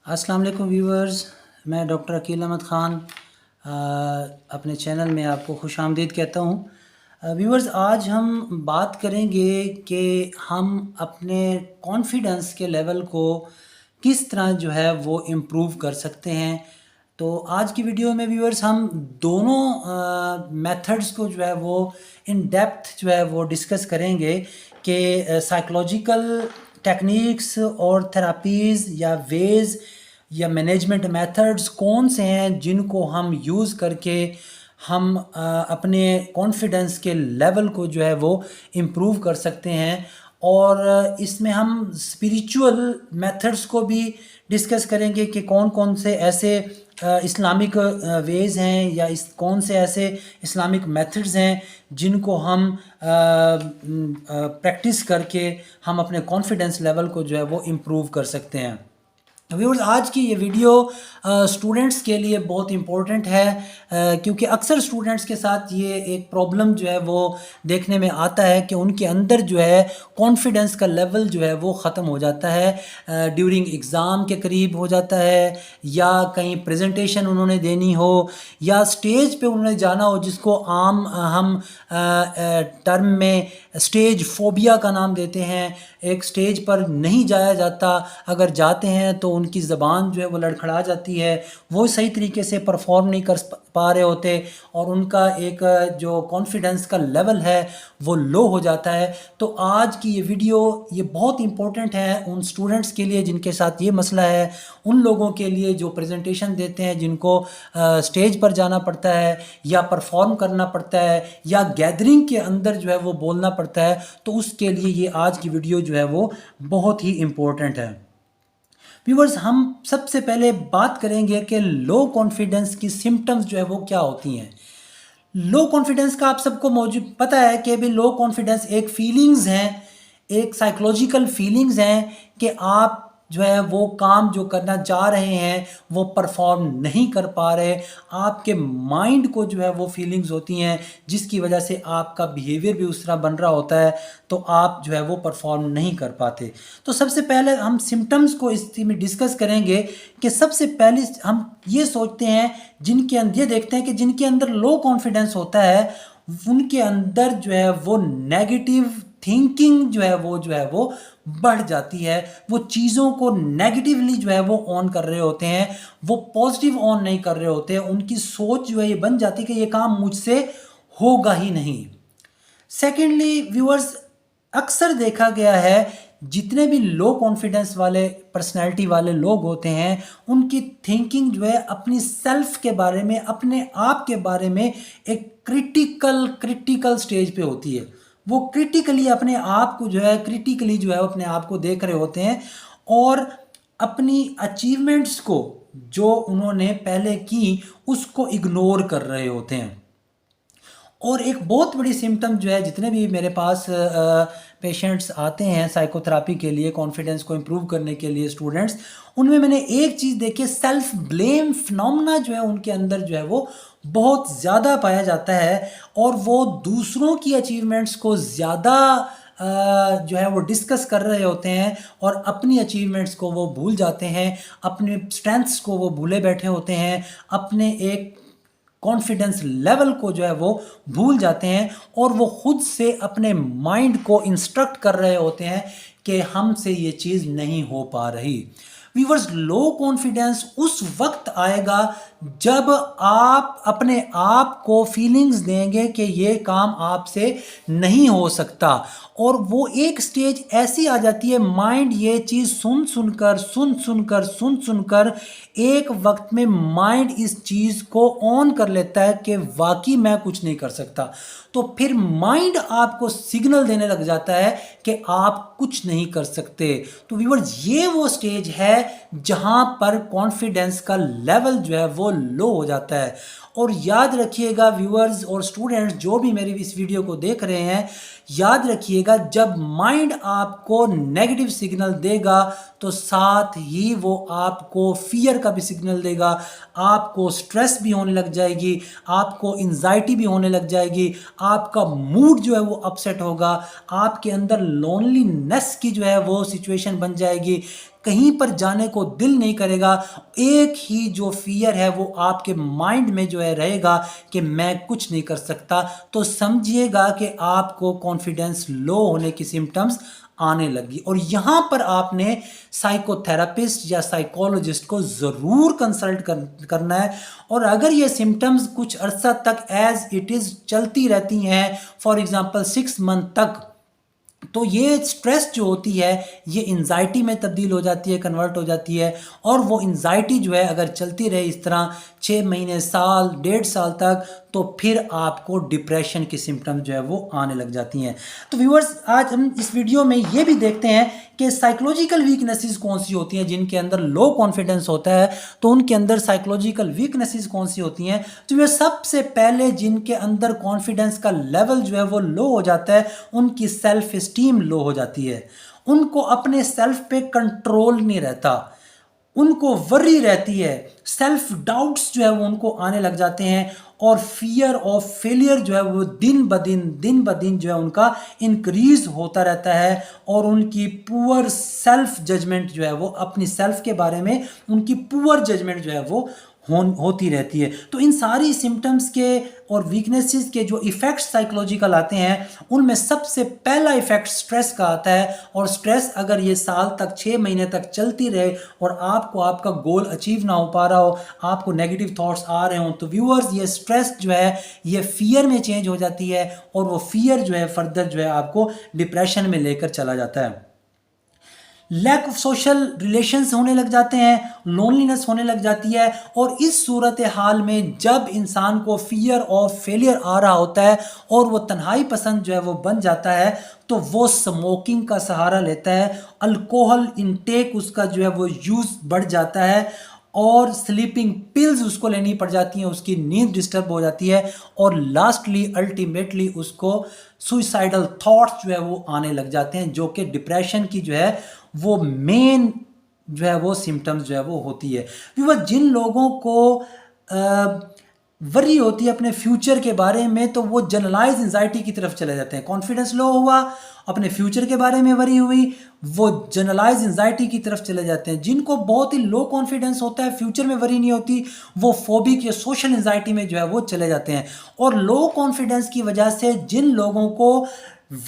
अस्सलाम वालेकुम व्यूवर्स, मैं डॉक्टर अकील अहमद ख़ान अपने चैनल में आपको खुश आमदीद कहता हूँ। व्यूवर्स, आज हम बात करेंगे कि हम अपने कॉन्फिडेंस के लेवल को किस तरह जो है वो इम्प्रूव कर सकते हैं। तो आज की वीडियो में व्यूवर्स हम दोनों मेथड्स को जो है वो इन डेप्थ जो है वो डिस्कस करेंगे कि साइकोलॉजिकल टेक्निक्स और थेरापीज़ या वेज़ या मैनेजमेंट मेथड्स कौन से हैं जिनको हम यूज़ करके हम अपने कॉन्फिडेंस के लेवल को जो है वो इम्प्रूव कर सकते हैं। और इसमें हम स्पिरिचुअल मेथड्स को भी डिस्कस करेंगे कि कौन कौन से ऐसे इस्लामिक वेज़ हैं या कौन से ऐसे इस्लामिक मेथड्स हैं जिनको हम प्रैक्टिस करके हम अपने कॉन्फिडेंस लेवल को जो है वो इम्प्रूव कर सकते हैं। व्यूअर्स, आज की ये वीडियो स्टूडेंट्स के लिए बहुत इम्पोर्टेंट है क्योंकि अक्सर स्टूडेंट्स के साथ ये एक प्रॉब्लम जो है वो देखने में आता है कि उनके अंदर जो है कॉन्फिडेंस का लेवल जो है वो ख़त्म हो जाता है ड्यूरिंग एग्ज़ाम के करीब हो जाता है, या कहीं प्रेजेंटेशन उन्होंने देनी हो या स्टेज पे उन्होंने जाना हो, जिसको आम हम टर्म में स्टेज फोबिया का नाम देते हैं। एक स्टेज पर नहीं जाया जाता, अगर जाते हैं तो उनकी ज़बान जो है वो लड़खड़ा जाती है, वो सही तरीके से परफॉर्म नहीं कर पा रहे होते और उनका एक जो कॉन्फिडेंस का लेवल है वो लो हो जाता है। तो आज की ये वीडियो ये बहुत इम्पोर्टेंट है उन स्टूडेंट्स के लिए जिनके साथ ये मसला है, उन लोगों के लिए जो प्रेजेंटेशन देते हैं, जिनको स्टेज पर जाना पड़ता है या परफॉर्म करना पड़ता है या गैदरिंग के अंदर जो है वो बोलना पड़ता है। तो उसके लिए ये आज की वीडियो जो है वो बहुत ही इम्पोर्टेंट है। व्यूवर्स, हम सबसे पहले बात करेंगे कि लो कॉन्फिडेंस की सिम्टम्स जो है वो क्या होती हैं। लो कॉन्फिडेंस का आप सबको मौजूद पता है कि भी लो कॉन्फिडेंस एक फीलिंग्स हैं, एक साइकोलॉजिकल फीलिंग्स हैं कि आप जो है वो काम जो करना चाह रहे हैं वो परफॉर्म नहीं कर पा रहे। आपके माइंड को जो है वो फीलिंग्स होती हैं जिसकी वजह से आपका बिहेवियर भी उस तरह बन रहा होता है, तो आप जो है वो परफॉर्म नहीं कर पाते। तो सबसे पहले हम सिम्टम्स को इस में डिस्कस करेंगे कि सबसे पहले हम ये सोचते हैं, जिनके अंदर ये देखते हैं कि जिनके अंदर लो कॉन्फिडेंस होता है उनके अंदर जो है वो नेगेटिव थिंकिंग जो है वो बढ़ जाती है। वो चीज़ों को नेगेटिवली जो है वो ऑन कर रहे होते हैं, वो पॉजिटिव ऑन नहीं कर रहे होते। उनकी सोच जो है ये बन जाती है कि ये काम मुझसे होगा ही नहीं। सेकेंडली व्यूअर्स, अक्सर देखा गया है जितने भी लो कॉन्फिडेंस वाले पर्सनैलिटी वाले लोग होते हैं उनकी थिंकिंग जो है अपनी सेल्फ के बारे में, अपने आप के बारे में एक क्रिटिकल स्टेज पे होती है। वो क्रिटिकली अपने आप को जो है क्रिटिकली जो है अपने आप को देख रहे होते हैं और अपनी अचीवमेंट्स को जो उन्होंने पहले की उसको इग्नोर कर रहे होते हैं। और एक बहुत बड़ी सिम्टम जो है, जितने भी मेरे पास पेशेंट्स आते हैं साइकोथेरापी के लिए कॉन्फिडेंस को इम्प्रूव करने के लिए स्टूडेंट्स, उनमें मैंने एक चीज़ देखी, सेल्फ ब्लेम फिनोमेना जो है उनके अंदर जो है वो बहुत ज़्यादा पाया जाता है और वो दूसरों की अचीवमेंट्स को ज़्यादा जो है वो डिस्कस कर रहे होते हैं और अपनी अचीवमेंट्स को वो भूल जाते हैं, अपने स्ट्रेंथ्स को वो भूले बैठे होते हैं, अपने एक कॉन्फिडेंस लेवल को जो है वो भूल जाते हैं और वो खुद से अपने माइंड को इंस्ट्रक्ट कर रहे होते हैं कि हमसे ये चीज़ नहीं हो पा रही। व्यूअर्स, लो कॉन्फिडेंस उस वक्त आएगा जब आप अपने आप को फीलिंग्स देंगे कि ये काम आपसे नहीं हो सकता, और वो एक स्टेज ऐसी आ जाती है, माइंड ये चीज़ सुन सुनकर एक वक्त में माइंड इस चीज़ को ऑन कर लेता है कि वाकई मैं कुछ नहीं कर सकता। तो फिर माइंड आपको सिग्नल देने लग जाता है कि आप कुछ नहीं कर सकते। तो व्यूअर्स, ये वो स्टेज है जहां पर कॉन्फिडेंस का लेवल जो है वो लो हो जाता है। और याद रखिएगा व्यूअर्स और स्टूडेंट्स जो भी मेरी इस वीडियो को देख रहे हैं याद रखिएगा, जब माइंड आपको नेगेटिव सिग्नल देगा तो साथ ही वो आपको फियर का भी सिग्नल देगा, आपको स्ट्रेस भी होने लग जाएगी, आपको एंजाइटी भी होने लग जाएगी, आपका मूड जो है वो अपसेट होगा, आपके अंदर लोनलीनेस की जो है वो सिचुएशन बन जाएगी, कहीं पर जाने को दिल नहीं करेगा। एक ही जो फियर है वो आपके माइंड में जो है रहेगा कि मैं कुछ नहीं कर सकता। तो समझिएगा कि आपको कॉन्फिडेंस लो होने की सिम्टम्स आने लगी, और यहाँ पर आपने साइकोथेरापिस्ट या साइकोलॉजिस्ट को ज़रूर कंसल्ट करना है। और अगर ये सिम्टम्स कुछ अरसा तक एज इट इज़ चलती रहती हैं, फॉर एग्जांपल 6 मंथ तक, तो ये स्ट्रेस जो होती है ये एंजाइटी में तब्दील हो जाती है, कन्वर्ट हो जाती है, और वो एंजाइटी जो है अगर चलती रहे इस तरह 6 महीने, साल, 1.5 साल तक, तो फिर आपको डिप्रेशन की सिम्टम जो है वो आने लग जाती हैं। तो व्यूअर्स, आज हम इस वीडियो में ये भी देखते हैं कि साइकोलॉजिकल वीकनेसेस कौन सी होती हैं जिनके अंदर लो कॉन्फिडेंस होता है, तो उनके अंदर साइकोलॉजिकल वीकनेसेस कौन सी होती हैं। तो ये सबसे पहले जिनके अंदर कॉन्फिडेंस का लेवल जो है वो लो हो जाता है, उनकी सेल्फ स्टीम लो हो जाती है, उनको अपने सेल्फ पे कंट्रोल नहीं रहता, उनको वर्री रहती है, सेल्फ डाउट्स जो है वो उनको आने लग जाते हैं, और फियर ऑफ फेलियर जो है वो दिन ब दिन जो है उनका इंक्रीज होता रहता है, और उनकी पुअर सेल्फ जजमेंट जो है वो अपनी सेल्फ के बारे में उनकी पुअर जजमेंट जो है वो होती रहती है। तो इन सारी सिम्टम्स के और वीकनेसेस के जो इफ़ेक्ट्स साइकोलॉजिकल आते हैं, उनमें सबसे पहला इफ़ेक्ट स्ट्रेस का आता है। और स्ट्रेस अगर ये साल तक, 6 महीने तक चलती रहे और आपको आपका गोल अचीव ना हो पा रहा हो, आपको नेगेटिव थॉट्स आ रहे हों, तो व्यूअर्स ये स्ट्रेस जो है ये फियर में चेंज हो जाती है, और वो फियर जो है फर्दर जो है आपको डिप्रेशन में लेकर चला जाता है। लैक ऑफ सोशल रिलेशंस होने लग जाते हैं, लोनलीनेस होने लग जाती है, और इस सूरत हाल में जब इंसान को फियर ऑफ फेलियर आ रहा होता है और वो तन्हाई पसंद जो है वो बन जाता है, तो वो स्मोकिंग का सहारा लेता है, अल्कोहल इनटेक उसका जो है वो यूज़ बढ़ जाता है, और स्लीपिंग पिल्स उसको लेनी पड़ जाती हैं, उसकी नींद डिस्टर्ब हो जाती है, और लास्टली अल्टीमेटली उसको सुइसाइडल थॉट्स जो है वो आने लग जाते हैं, जो कि डिप्रेशन की जो है वो मेन जो है वो सिम्टम्स जो है वो होती है। वो जिन लोगों को वरी होती है अपने फ्यूचर के बारे में, तो वो जनरलाइज एंजाइटी की तरफ चले जाते हैं। कॉन्फिडेंस लो हुआ, अपने फ्यूचर के बारे में वरी हुई, वो जनरलाइज एंजाइटी की तरफ चले जाते हैं। जिनको बहुत ही लो कॉन्फिडेंस होता है, फ्यूचर में वरी नहीं होती, वो फोबिक या सोशल एंजाइटी में जो है वो चले जाते हैं। और लो कॉन्फिडेंस की वजह से जिन लोगों को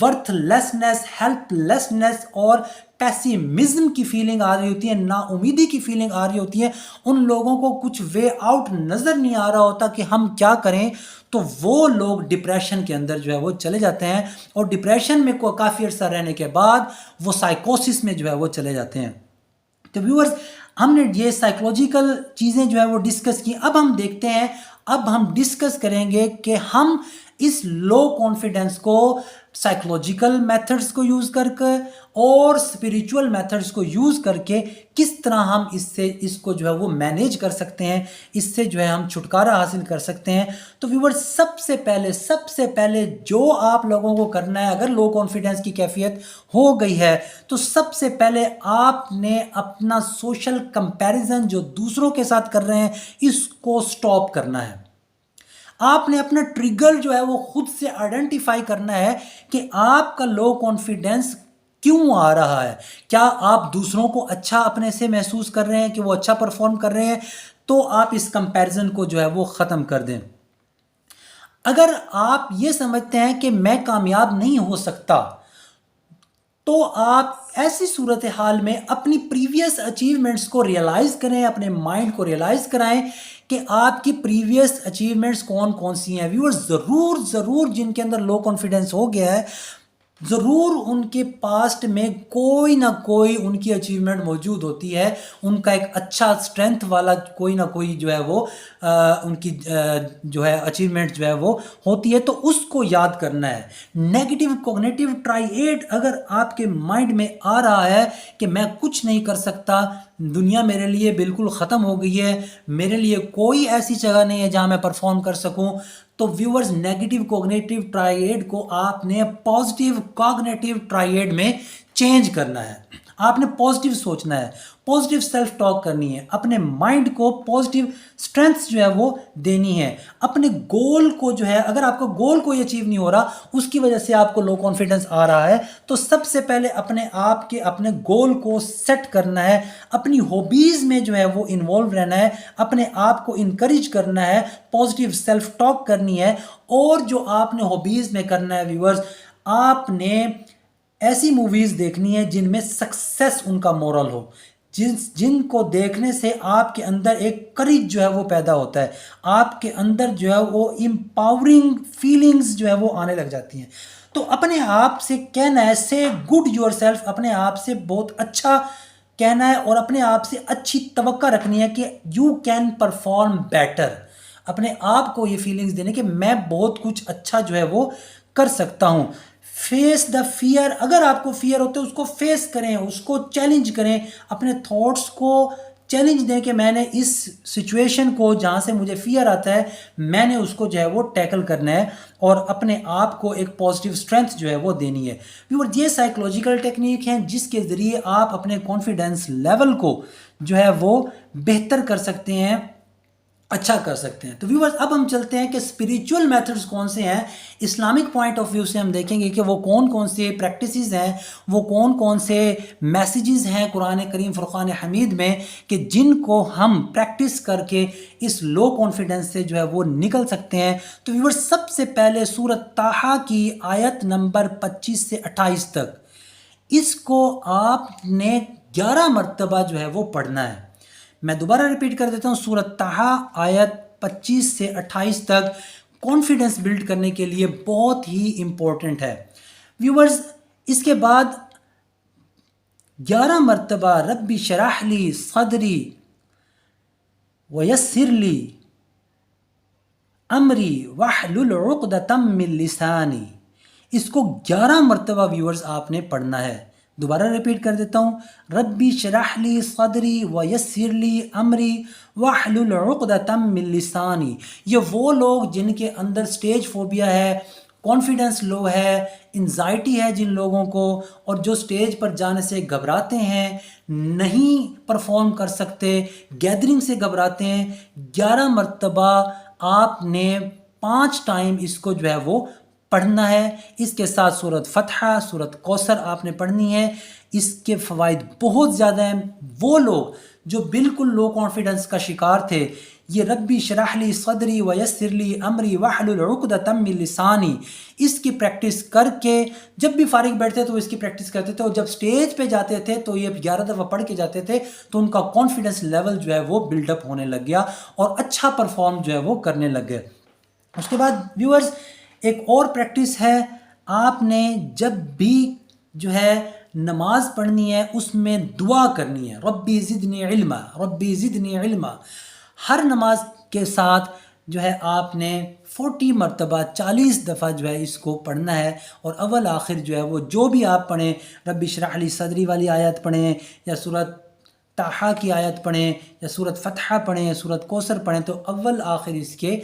वर्थलेसनेस, हेल्पलेसनेस और पैसिमिज्म की फीलिंग आ रही होती है, नाउमीदी की फीलिंग आ रही होती है, उन लोगों को कुछ वे आउट नज़र नहीं आ रहा होता कि हम क्या करें, तो वो लोग डिप्रेशन के अंदर जो है वो चले जाते हैं, और डिप्रेशन में को काफ़ी अर्सा रहने के बाद वो साइकोसिस में जो है वो चले जाते हैं। तो व्यूअर्स, हमने ये साइकोलॉजिकल चीज़ें जो है वो डिस्कस की। अब हम देखते हैं, अब हम डिस्कस करेंगे कि हम इस लो कॉन्फिडेंस को साइकोलॉजिकल मेथड्स को यूज़ करके और स्पिरिचुअल मेथड्स को यूज़ करके किस तरह हम इसको जो है वो मैनेज कर सकते हैं, इससे जो है हम छुटकारा हासिल कर सकते हैं। तो व्यूअर्स, सबसे पहले जो आप लोगों को करना है, अगर लो कॉन्फिडेंस की कैफियत हो गई है, तो सबसे पहले आपने अपना सोशल कंपैरिजन जो दूसरों के साथ कर रहे हैं, इसको स्टॉप करना है। आपने अपना ट्रिगर जो है वो खुद से आइडेंटिफाई करना है कि आपका लो कॉन्फिडेंस क्यों आ रहा है। क्या आप दूसरों को अच्छा अपने से महसूस कर रहे हैं कि वो अच्छा परफॉर्म कर रहे हैं, तो आप इस कंपैरिजन को जो है वो ख़त्म कर दें। अगर आप ये समझते हैं कि मैं कामयाब नहीं हो सकता, तो आप ऐसी सूरत हाल में अपनी प्रीवियस अचीवमेंट्स को रियलाइज़ करें, अपने माइंड को रियलाइज़ कराएं कि आपकी प्रीवियस अचीवमेंट्स कौन कौन सी हैं। व्यूअर्स, ज़रूर जिनके अंदर लो कॉन्फिडेंस हो गया है, ज़रूर उनके पास्ट में कोई ना कोई उनकी अचीवमेंट मौजूद होती है, उनका एक अच्छा स्ट्रेंथ वाला कोई ना कोई जो है वो उनकी जो है अचीवमेंट जो है वो होती है, तो उसको याद करना है। नेगेटिव कॉग्निटिव ट्राइएड अगर आपके माइंड में आ रहा है कि मैं कुछ नहीं कर सकता, दुनिया मेरे लिए बिल्कुल ख़त्म हो गई है, मेरे लिए कोई ऐसी जगह नहीं है जहाँ मैं परफॉर्म कर सकूँ, तो व्यूअर्स नेगेटिव कॉग्निटिव ट्रायड को आपने पॉजिटिव कॉग्निटिव ट्रायड में चेंज करना है। आपने पॉजिटिव सोचना है, पॉजिटिव सेल्फ टॉक करनी है, अपने माइंड को पॉजिटिव स्ट्रेंथ जो है वो देनी है। अपने गोल को जो है, अगर आपका गोल कोई अचीव नहीं हो रहा, उसकी वजह से आपको लो कॉन्फिडेंस आ रहा है, तो सबसे पहले अपने आप के अपने गोल को सेट करना है। अपनी हॉबीज़ में जो है वो इन्वॉल्व रहना है, अपने आप को इनकरेज करना है, पॉजिटिव सेल्फ टॉक करनी है। और जो आपने हॉबीज़ में करना है व्यूअर्स, आपने ऐसी मूवीज़ देखनी है जिनमें सक्सेस उनका मोरल हो, जिनको देखने से आपके अंदर एक करेज जो है वो पैदा होता है, आपके अंदर जो है वो एम्पावरिंग फीलिंग्स जो है वो आने लग जाती हैं। तो अपने आप से कहना है, से गुड योर सेल्फ, अपने आप से बहुत अच्छा कहना है और अपने आप से अच्छी तवक्का रखनी है कि यू कैन परफॉर्म बेटर। अपने आप को ये फीलिंग्स देने कि मैं बहुत कुछ अच्छा जो है वो कर सकता हूँ। फेस द फियर, अगर आपको फियर होते है उसको फेस करें, उसको चैलेंज करें, अपने थॉट्स को चैलेंज दें कि मैंने इस सिचुएशन को जहाँ से मुझे फियर आता है, मैंने उसको जो है वो टैकल करना है और अपने आप को एक पॉजिटिव स्ट्रेंथ जो है वो देनी है। व्यूअर्स, ये साइकोलॉजिकल टेक्निक हैं जिसके ज़रिए आप अपने कॉन्फिडेंस लेवल को जो है वो बेहतर कर सकते हैं, अच्छा कर सकते हैं। तो व्यूअर्स, अब हम चलते हैं कि स्पिरिचुअल मेथड्स कौन से हैं। इस्लामिक पॉइंट ऑफ व्यू से हम देखेंगे कि वो कौन कौन से प्रैक्टिसेस हैं, वो कौन कौन से मैसेजेस हैं कुरान करीम फुरकान हमीद में कि जिनको हम प्रैक्टिस करके इस लो कॉन्फिडेंस से जो है वो निकल सकते हैं। तो व्यूअर्स, सबसे पहले सूरत ताहा की आयत नंबर 25 से 28 तक, इसको आपने 11 मरतबा जो है वो पढ़ना है। मैं दोबारा रिपीट कर देता हूँ, सूरत ताहा आयत 25 से 28 तक कॉन्फिडेंस बिल्ड करने के लिए बहुत ही इंपॉर्टेंट है। व्यूअर्स, इसके बाद 11 मरतबा रब्बी शरह ली सदरी वयस्सिर ली अमरी वहलुल उक़दतम मिन लिसानी, इसको 11 मरतबा व्यूअर्स आपने पढ़ना है। दोबारा रिपीट कर देता हूँ, रब्बी शरह ली सदरी व यस्सिर ली अमरी वहलुल उक़दतम मिन लिसानी। ये वो लोग जिनके अंदर स्टेज फोबिया है, कॉन्फिडेंस लो है, एंजाइटी है जिन लोगों को, और जो स्टेज पर जाने से घबराते हैं, नहीं परफॉर्म कर सकते, गैदरिंग से घबराते हैं, 11 मरतबा आपने 5 टाइम इसको जो है वो पढ़ना है। इसके साथ सूरत फतह, सूरत कौसर आपने पढ़नी है। इसके फ़वाइद बहुत ज़्यादा हैं। वो लोग जो बिल्कुल लो कॉन्फिडेंस का शिकार थे, ये रब्बी शरह ली सदरी व यस्सिर ली अमरी वहलुल उक़दतम मिन लिसानी, इसकी प्रैक्टिस करके जब भी फारिग बैठते तो इसकी प्रैक्टिस करते थे, और जब स्टेज पे जाते थे तो ये 11 दफ़ा पढ़ के जाते थे, तो उनका कॉन्फिडेंस लेवल जो है वो बिल्डअप होने लग गया और अच्छा परफॉर्म जो है वो करने लग गए। उसके बाद व्यूअर्स, एक और प्रैक्टिस है, आपने जब भी जो है नमाज पढ़नी है उसमें दुआ करनी है, रब्बी ज़िदनी इल्मा, रब्बी ज़िदनी इल्मा। हर नमाज के साथ जो है आपने 40 मरतबा 40 दफ़ा जो है इसको पढ़ना है, और अव्वल आखिर जो है वो जो भी आप पढ़ें, रब्बी शरह ली सदरी वाली आयत पढ़ें या सूरत ताहा की आयत पढ़ें या सूरत फतह पढ़ें या सूरत कौसर पढ़ें, तो अव्वल आखिर इसके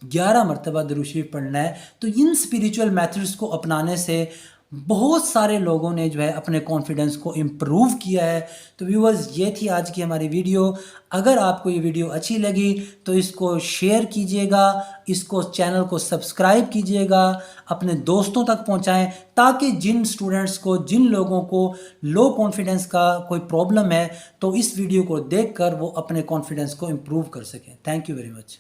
11 मरतबा दुरूद शरीफ पढ़ना है। तो इन स्पिरिचुअल मेथड्स को अपनाने से बहुत सारे लोगों ने जो है अपने कॉन्फिडेंस को इम्प्रूव किया है। तो व्यूअर्स, ये थी आज की हमारी वीडियो। अगर आपको ये वीडियो अच्छी लगी तो इसको शेयर कीजिएगा, इसको चैनल को सब्सक्राइब कीजिएगा, अपने दोस्तों तक पहुंचाएं, ताकि जिन स्टूडेंट्स को, जिन लोगों को लो कॉन्फिडेंस का कोई प्रॉब्लम है, तो इस वीडियो को देखकर वो अपने कॉन्फिडेंस को इम्प्रूव कर सकें। Thank you very much.